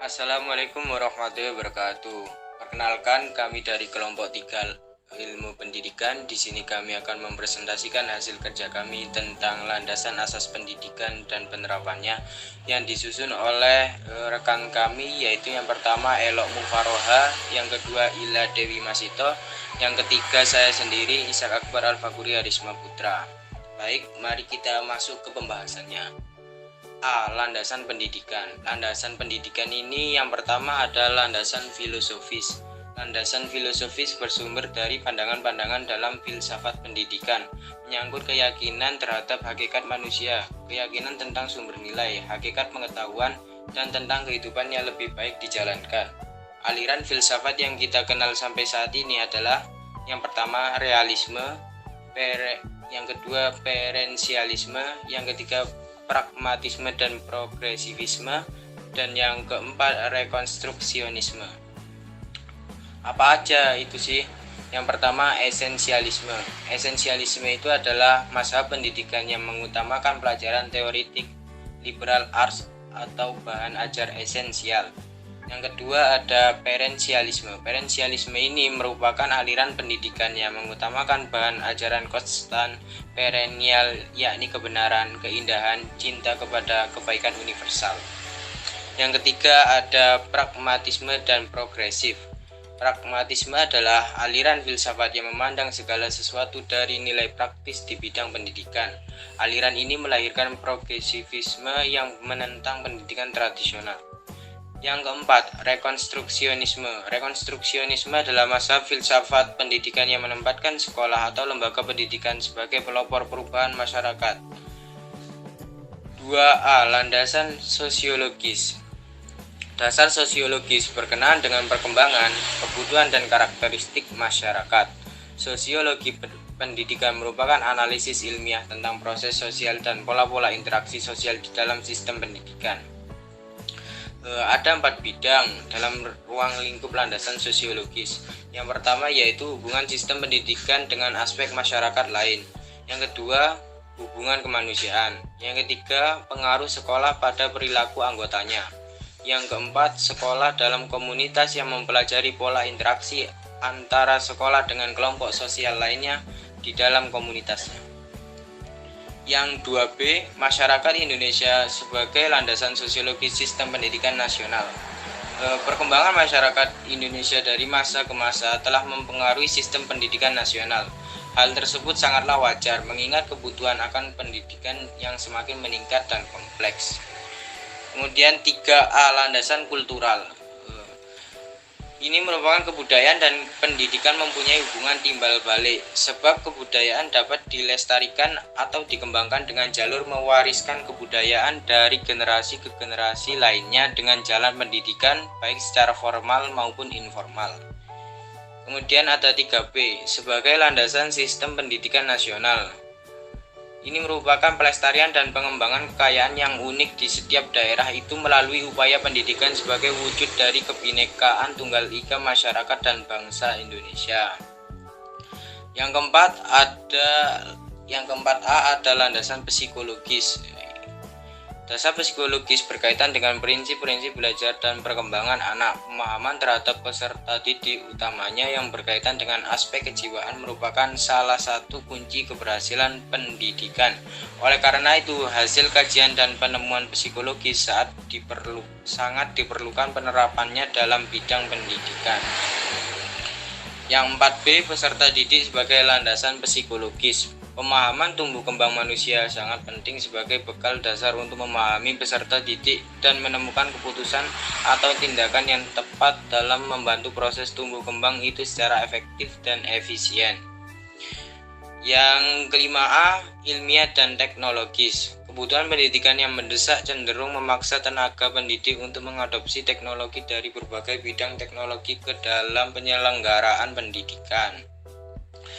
Assalamualaikum warahmatullahi wabarakatuh. Perkenalkan, kami dari kelompok 3 Ilmu Pendidikan. Di sini kami akan mempresentasikan hasil kerja kami tentang landasan asas pendidikan dan penerapannya yang disusun oleh rekan kami, yaitu yang pertama Elok Mufaroha, yang kedua Ila Dewi Masito, yang ketiga saya sendiri Ishak Akbar Al-Fakuri Harisma Putra. Baik, mari kita masuk ke pembahasannya. Landasan pendidikan. Landasan pendidikan ini yang pertama adalah landasan filosofis. Landasan filosofis bersumber dari pandangan-pandangan dalam filsafat pendidikan, menyangkut keyakinan terhadap hakikat manusia, keyakinan tentang sumber nilai, hakikat pengetahuan, dan tentang kehidupan yang lebih baik dijalankan. Aliran filsafat yang kita kenal sampai saat ini adalah yang pertama realisme, yang kedua perensialisme, yang ketiga pragmatisme dan progresivisme, dan yang keempat rekonstruksionisme. Apa aja itu sih? Yang pertama esensialisme. Esensialisme itu adalah mazhab pendidikan yang mengutamakan pelajaran teoretik liberal arts atau bahan ajar esensial. Yang kedua ada perensialisme. Perensialisme ini merupakan aliran pendidikan yang mengutamakan bahan ajaran konstan, perennial, yakni kebenaran, keindahan, cinta kepada kebaikan universal. Yang ketiga ada pragmatisme dan progresif. Pragmatisme adalah aliran filsafat yang memandang segala sesuatu dari nilai praktis di bidang pendidikan. Aliran ini melahirkan progresivisme yang menentang pendidikan tradisional. Yang keempat, rekonstruksionisme. Rekonstruksionisme adalah mazhab filsafat pendidikan yang menempatkan sekolah atau lembaga pendidikan sebagai pelopor perubahan masyarakat. 2A. Landasan sosiologis. Dasar sosiologis berkenaan dengan perkembangan, kebutuhan, dan karakteristik masyarakat. Sosiologi pendidikan merupakan analisis ilmiah tentang proses sosial dan pola-pola interaksi sosial di dalam sistem pendidikan. Ada 4 bidang dalam ruang lingkup landasan sosiologis. Yang pertama yaitu hubungan sistem pendidikan dengan aspek masyarakat lain. Yang kedua, hubungan kemanusiaan. Yang ketiga, pengaruh sekolah pada perilaku anggotanya. Yang keempat, sekolah dalam komunitas yang mempelajari pola interaksi antara sekolah dengan kelompok sosial lainnya di dalam komunitasnya. Yang 2B, masyarakat Indonesia sebagai landasan sosiologis sistem pendidikan nasional. Perkembangan masyarakat Indonesia dari masa ke masa telah mempengaruhi sistem pendidikan nasional. Hal tersebut sangatlah wajar mengingat kebutuhan akan pendidikan yang semakin meningkat dan kompleks. Kemudian 3A, landasan kultural. Ini merupakan kebudayaan dan pendidikan mempunyai hubungan timbal balik, sebab kebudayaan dapat dilestarikan atau dikembangkan dengan jalur mewariskan kebudayaan dari generasi ke generasi lainnya dengan jalan pendidikan baik secara formal maupun informal. Kemudian ada 3B, sebagai landasan sistem pendidikan nasional. Ini merupakan pelestarian dan pengembangan kekayaan yang unik di setiap daerah itu melalui upaya pendidikan sebagai wujud dari kebinekaan tunggal ika masyarakat dan bangsa Indonesia. Yang keempat A ada landasan psikologis. Dasar psikologis berkaitan dengan prinsip-prinsip belajar dan perkembangan anak. Pemahaman terhadap peserta didik, utamanya yang berkaitan dengan aspek kejiwaan, merupakan salah satu kunci keberhasilan pendidikan. Oleh karena itu, hasil kajian dan penemuan psikologis sangat diperlukan penerapannya dalam bidang pendidikan. Yang 4B, peserta didik sebagai landasan psikologis. Pemahaman tumbuh kembang manusia sangat penting sebagai bekal dasar untuk memahami peserta didik dan menemukan keputusan atau tindakan yang tepat dalam membantu proses tumbuh kembang itu secara efektif dan efisien. Yang kelima A, ilmiah dan teknologis. Kebutuhan pendidikan yang mendesak cenderung memaksa tenaga pendidik untuk mengadopsi teknologi dari berbagai bidang teknologi ke dalam penyelenggaraan pendidikan.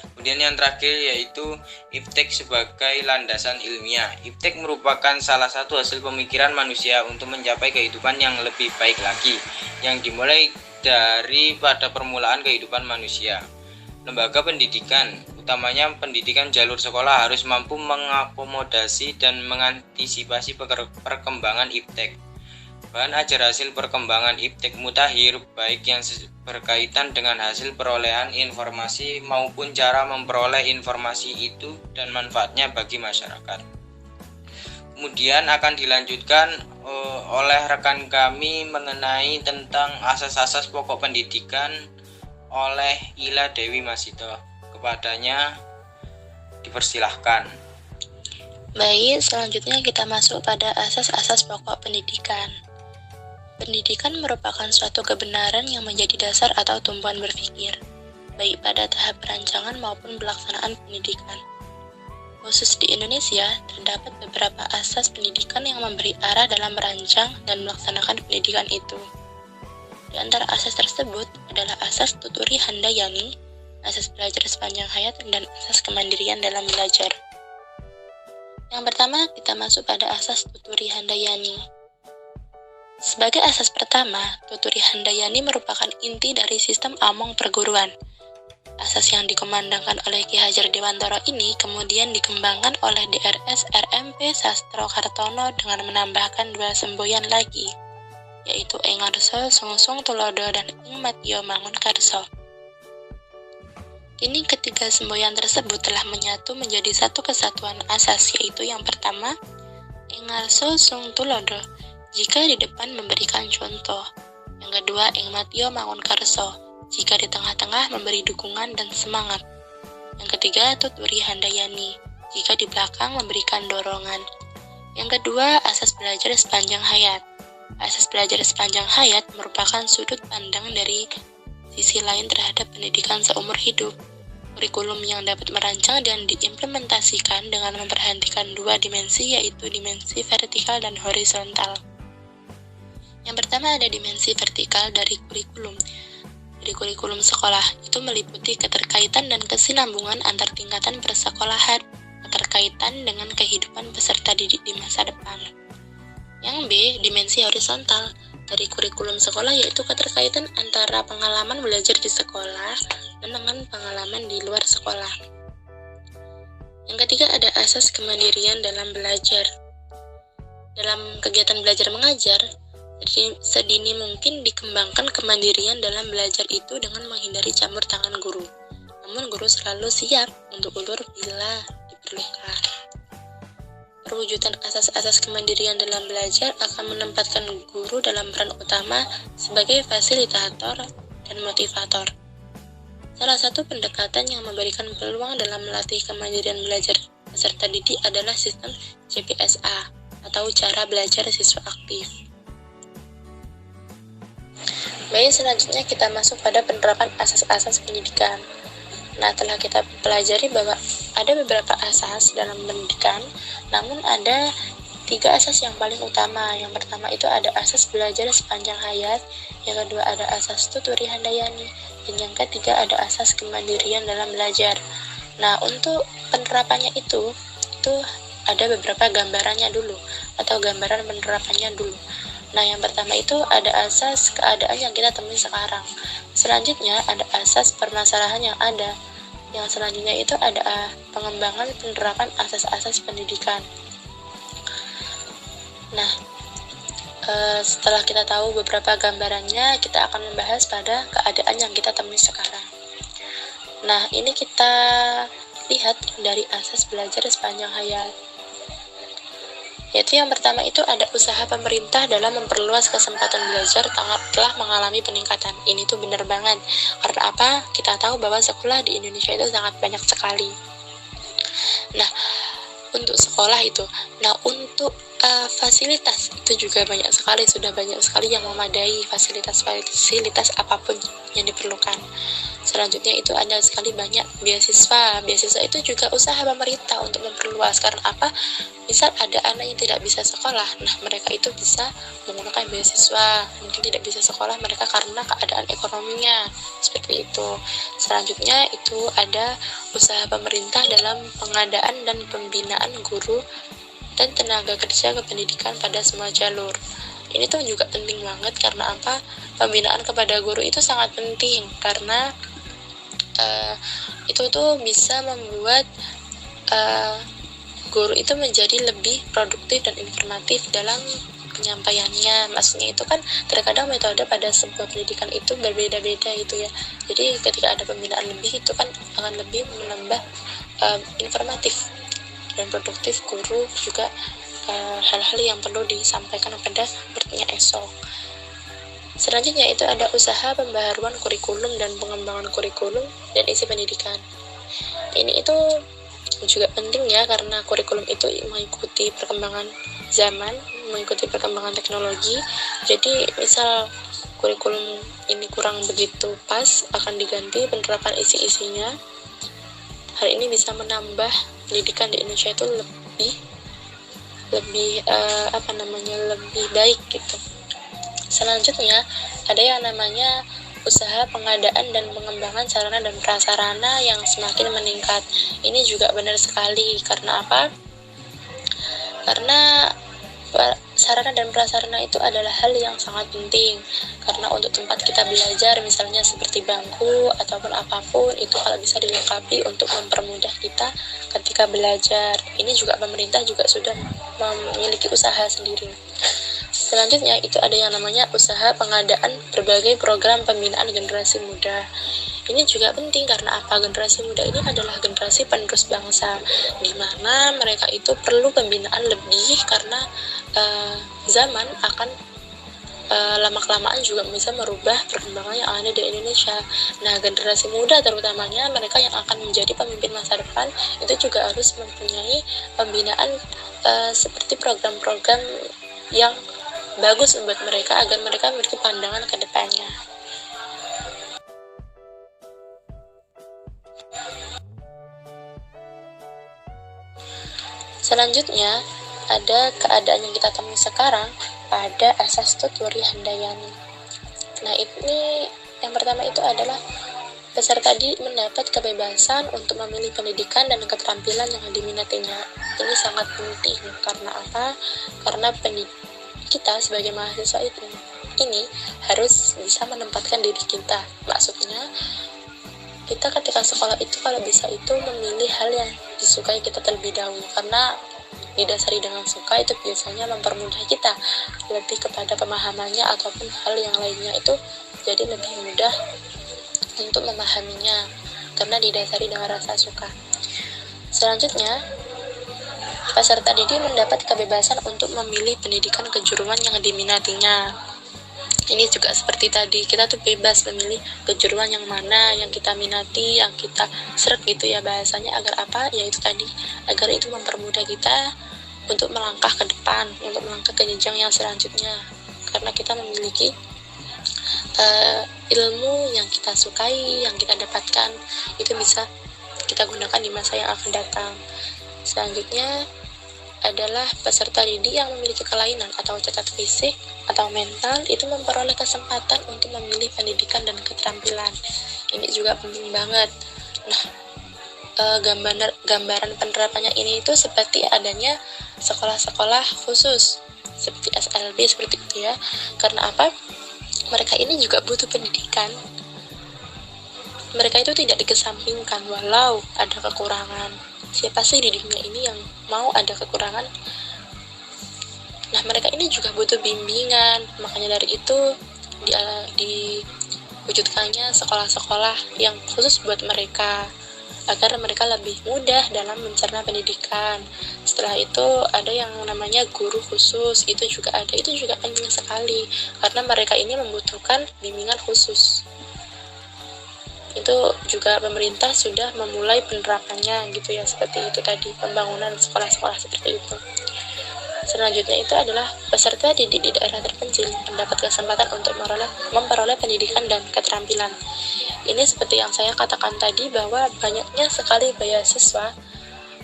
Kemudian yang terakhir yaitu iptek sebagai landasan ilmiah. Iptek merupakan salah satu hasil pemikiran manusia untuk mencapai kehidupan yang lebih baik lagi, yang dimulai dari pada permulaan kehidupan manusia. Lembaga pendidikan, utamanya pendidikan jalur sekolah, harus mampu mengakomodasi dan mengantisipasi perkembangan iptek. Bahan ajar hasil perkembangan Iptek Mutakhir, baik yang berkaitan dengan hasil perolehan informasi maupun cara memperoleh informasi itu dan manfaatnya bagi masyarakat. Kemudian akan dilanjutkan oleh rekan kami mengenai tentang asas-asas pokok pendidikan oleh Ila Dewi Masito. Kepadanya dipersilahkan. Baik, selanjutnya kita masuk pada asas-asas pokok pendidikan. Pendidikan merupakan suatu kebenaran yang menjadi dasar atau tumpuan berpikir, baik pada tahap perancangan maupun pelaksanaan pendidikan. Khusus di Indonesia, terdapat beberapa asas pendidikan yang memberi arah dalam merancang dan melaksanakan pendidikan itu. Di antara asas tersebut adalah asas Tuturi Handayani, asas belajar sepanjang hayat, dan asas kemandirian dalam belajar. Yang pertama, kita masuk pada asas Tuturi Handayani. Sebagai asas pertama, Tuturi Handayani merupakan inti dari sistem Among perguruan. Asas yang dikumandangkan oleh Ki Hajar Dewantara ini kemudian dikembangkan oleh DRS RMP Sastro Kartono dengan menambahkan 2 semboyan lagi, yaitu Ing Ngarso Sungsung Tulodo dan Ing Matio Mangunkarso. Kini ketiga semboyan tersebut telah menyatu menjadi satu kesatuan asas, yaitu yang pertama, Ing Ngarso Sung Tulodo, jika di depan memberikan contoh. Yang kedua, Ing Matio Mangunkarso, jika di tengah-tengah memberi dukungan dan semangat. Yang ketiga, Tuturi Handayani, jika di belakang memberikan dorongan. Yang kedua, asas belajar sepanjang hayat. Asas belajar sepanjang hayat merupakan sudut pandang dari sisi lain terhadap pendidikan seumur hidup. Kurikulum yang dapat merancang dan diimplementasikan dengan memperhatikan 2 dimensi, yaitu dimensi vertikal dan horizontal. Yang pertama ada dimensi vertikal dari kurikulum. Dari kurikulum sekolah itu meliputi keterkaitan dan kesinambungan antar tingkatan persekolahan, keterkaitan dengan kehidupan peserta didik di masa depan. Yang B, dimensi horizontal dari kurikulum sekolah, yaitu keterkaitan antara pengalaman belajar di sekolah dengan pengalaman di luar sekolah. Yang ketiga ada asas kemandirian dalam belajar. Dalam kegiatan belajar mengajar, sedini mungkin dikembangkan kemandirian dalam belajar itu dengan menghindari campur tangan guru. Namun guru selalu siap untuk ulur bila diperlukan. Perwujudan asas-asas kemandirian dalam belajar akan menempatkan guru dalam peran utama sebagai fasilitator dan motivator. Salah satu pendekatan yang memberikan peluang dalam melatih kemandirian belajar peserta didik adalah sistem CPSA atau cara belajar siswa aktif. Baik, selanjutnya kita masuk pada penerapan asas-asas pendidikan. Nah, telah kita pelajari bahwa ada beberapa asas dalam pendidikan, namun ada 3 asas yang paling utama. Yang pertama itu ada asas belajar sepanjang hayat, yang kedua ada asas Tuturi Handayani, dan yang ketiga ada asas kemandirian dalam belajar. Nah, untuk penerapannya itu ada beberapa gambarannya dulu, atau gambaran penerapannya dulu. Nah, yang pertama itu ada asas keadaan yang kita temui sekarang. Selanjutnya ada asas permasalahan yang ada. Yang selanjutnya itu ada pengembangan penerapan asas-asas pendidikan. Nah, setelah kita tahu beberapa gambarannya, kita akan membahas pada keadaan yang kita temui sekarang. Nah, ini kita lihat dari asas belajar sepanjang hayat. Yaitu yang pertama itu ada usaha pemerintah dalam memperluas kesempatan belajar telah mengalami peningkatan. Ini tuh benar banget. Karena apa? Kita tahu bahwa sekolah di Indonesia itu sangat banyak sekali. Nah, untuk sekolah itu. Nah, untuk fasilitas itu juga banyak sekali, sudah banyak sekali yang memadai fasilitas apapun yang diperlukan. Selanjutnya itu ada sekali banyak beasiswa itu juga usaha pemerintah untuk memperluas. Karena apa? Misal ada anak yang tidak bisa sekolah, nah mereka itu bisa menggunakan beasiswa. Mungkin tidak bisa sekolah mereka karena keadaan ekonominya, seperti itu. Selanjutnya itu ada usaha pemerintah dalam pengadaan dan pembinaan guru dan tenaga kerja kependidikan pada semua jalur. Ini tuh juga penting banget. Karena apa? Pembinaan kepada guru itu sangat penting karena itu tuh bisa membuat guru itu menjadi lebih produktif dan informatif dalam penyampaiannya. Maksudnya itu kan terkadang metode pada sebuah pendidikan itu berbeda-beda gitu ya. Jadi ketika ada pembinaan lebih itu kan akan lebih menambah informatif dan produktif guru juga hal-hal yang perlu disampaikan pada muridnya esok. Selanjutnya itu ada usaha pembaharuan kurikulum dan pengembangan kurikulum dan isi pendidikan. Ini itu juga penting ya, karena kurikulum itu mengikuti perkembangan zaman, mengikuti perkembangan teknologi. Jadi misal kurikulum ini kurang begitu pas, akan diganti penerapan isi-isinya. Hal ini bisa menambah pendidikan di Indonesia itu lebih baik gitu. Selanjutnya ada yang namanya usaha pengadaan dan pengembangan sarana dan prasarana yang semakin meningkat. Ini juga benar sekali. Karena apa? Karena sarana dan prasarana itu adalah hal yang sangat penting. Karena untuk tempat kita belajar, misalnya seperti bangku ataupun apapun, itu kalau bisa dilengkapi untuk mempermudah kita ketika belajar. Ini juga pemerintah juga sudah memiliki usaha sendiri. Selanjutnya itu ada yang namanya usaha pengadaan berbagai program pembinaan generasi muda. Ini juga penting karena apa? Generasi muda ini adalah generasi penerus bangsa, di mana mereka itu perlu pembinaan lebih karena zaman akan lama-kelamaan juga bisa merubah perkembangan yang ada di Indonesia. Nah, generasi muda terutamanya mereka yang akan menjadi pemimpin masa depan itu juga harus mempunyai pembinaan seperti program-program yang bagus buat mereka agar mereka memiliki pandangan ke depannya. Selanjutnya, ada keadaan yang kita temui sekarang pada asas Tuturi Handayani. Nah, ini yang pertama itu adalah peserta didik mendapat kebebasan untuk memilih pendidikan dan keterampilan yang diminatinya. Ini sangat penting. Karena apa? Karena kita sebagai mahasiswa ini harus bisa menempatkan diri kita. Maksudnya, kita ketika sekolah itu kalau bisa itu memilih hal yang disukai kita terlebih dahulu, karena didasari dengan suka itu biasanya mempermudah kita lebih kepada pemahamannya ataupun hal yang lainnya itu jadi lebih mudah untuk memahaminya karena didasari dengan rasa suka. Selanjutnya, peserta didik mendapat kebebasan untuk memilih pendidikan kejuruan yang diminatinya. Ini juga seperti tadi, kita tuh bebas memilih kejuruan yang mana yang kita minati, yang kita seret gitu ya bahasanya, agar apa? Ya itu tadi, agar itu mempermudah kita untuk melangkah ke depan, untuk melangkah ke jenjang yang selanjutnya. Karena kita memiliki ilmu yang kita sukai, yang kita dapatkan, itu bisa kita gunakan di masa yang akan datang. Selanjutnya adalah peserta didik yang memiliki kelainan atau cacat fisik atau mental itu memperoleh kesempatan untuk memilih pendidikan dan keterampilan. Ini juga penting banget. Nah, gambaran penerapannya ini itu seperti adanya sekolah-sekolah khusus seperti SLB seperti itu ya. Karena apa? Mereka ini juga butuh pendidikan. Mereka itu tidak dikesampingkan walau ada kekurangan. Siapa sih di dunia ini yang mau ada kekurangan? Nah, mereka ini juga butuh bimbingan. Makanya dari itu diwujudkannya sekolah-sekolah yang khusus buat mereka, agar mereka lebih mudah dalam mencerna pendidikan. Setelah itu ada yang namanya guru khusus, itu juga ada. Itu juga penting sekali karena mereka ini membutuhkan bimbingan khusus. Itu juga pemerintah sudah memulai penerapannya gitu ya, seperti itu tadi, pembangunan sekolah-sekolah seperti itu. Selanjutnya itu adalah peserta didik di daerah terpencil mendapat kesempatan untuk memperoleh pendidikan dan keterampilan. Ini seperti yang saya katakan tadi, bahwa banyaknya sekali beasiswa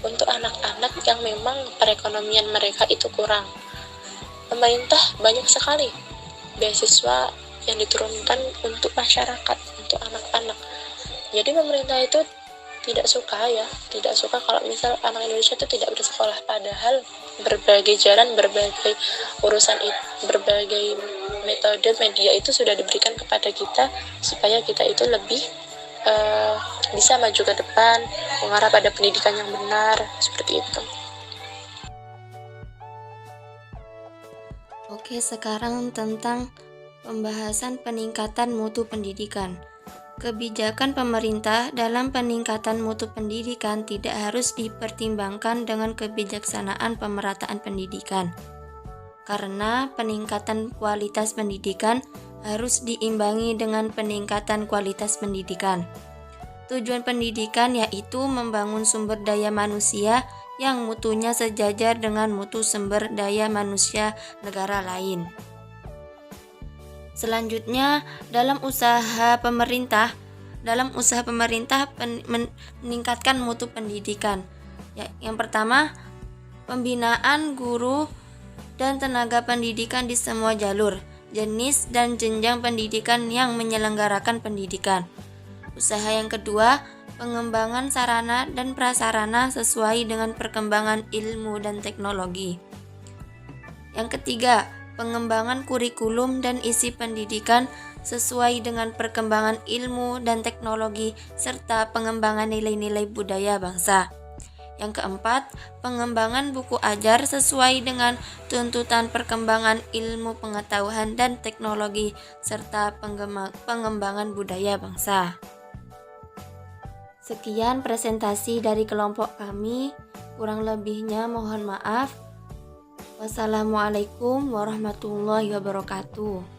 untuk anak-anak yang memang perekonomian mereka itu kurang. Pemerintah banyak sekali beasiswa yang diturunkan untuk masyarakat, untuk anak-anak. Jadi pemerintah itu tidak suka kalau misal anak Indonesia itu tidak bersekolah, padahal berbagai jalan, berbagai urusan, berbagai metode media itu sudah diberikan kepada kita supaya kita itu lebih bisa maju ke depan, mengarah pada pendidikan yang benar, seperti itu. Oke, sekarang tentang pembahasan peningkatan mutu pendidikan. Kebijakan pemerintah dalam peningkatan mutu pendidikan tidak harus dipertimbangkan dengan kebijaksanaan pemerataan pendidikan, karena peningkatan kualitas pendidikan harus diimbangi dengan peningkatan kualitas pendidikan. Tujuan pendidikan yaitu membangun sumber daya manusia yang mutunya sejajar dengan mutu sumber daya manusia negara lain. Selanjutnya, dalam usaha pemerintah meningkatkan mutu pendidikan. Yang pertama, pembinaan guru dan tenaga pendidikan di semua jalur, jenis dan jenjang pendidikan yang menyelenggarakan pendidikan. Usaha yang kedua, pengembangan sarana dan prasarana sesuai dengan perkembangan ilmu dan teknologi. Yang ketiga, pengembangan kurikulum dan isi pendidikan sesuai dengan perkembangan ilmu dan teknologi serta pengembangan nilai-nilai budaya bangsa. Yang keempat, pengembangan buku ajar sesuai dengan tuntutan perkembangan ilmu pengetahuan dan teknologi serta pengembangan budaya bangsa. Sekian presentasi dari kelompok kami, kurang lebihnya mohon maaf. Wassalamualaikum warahmatullahi wabarakatuh.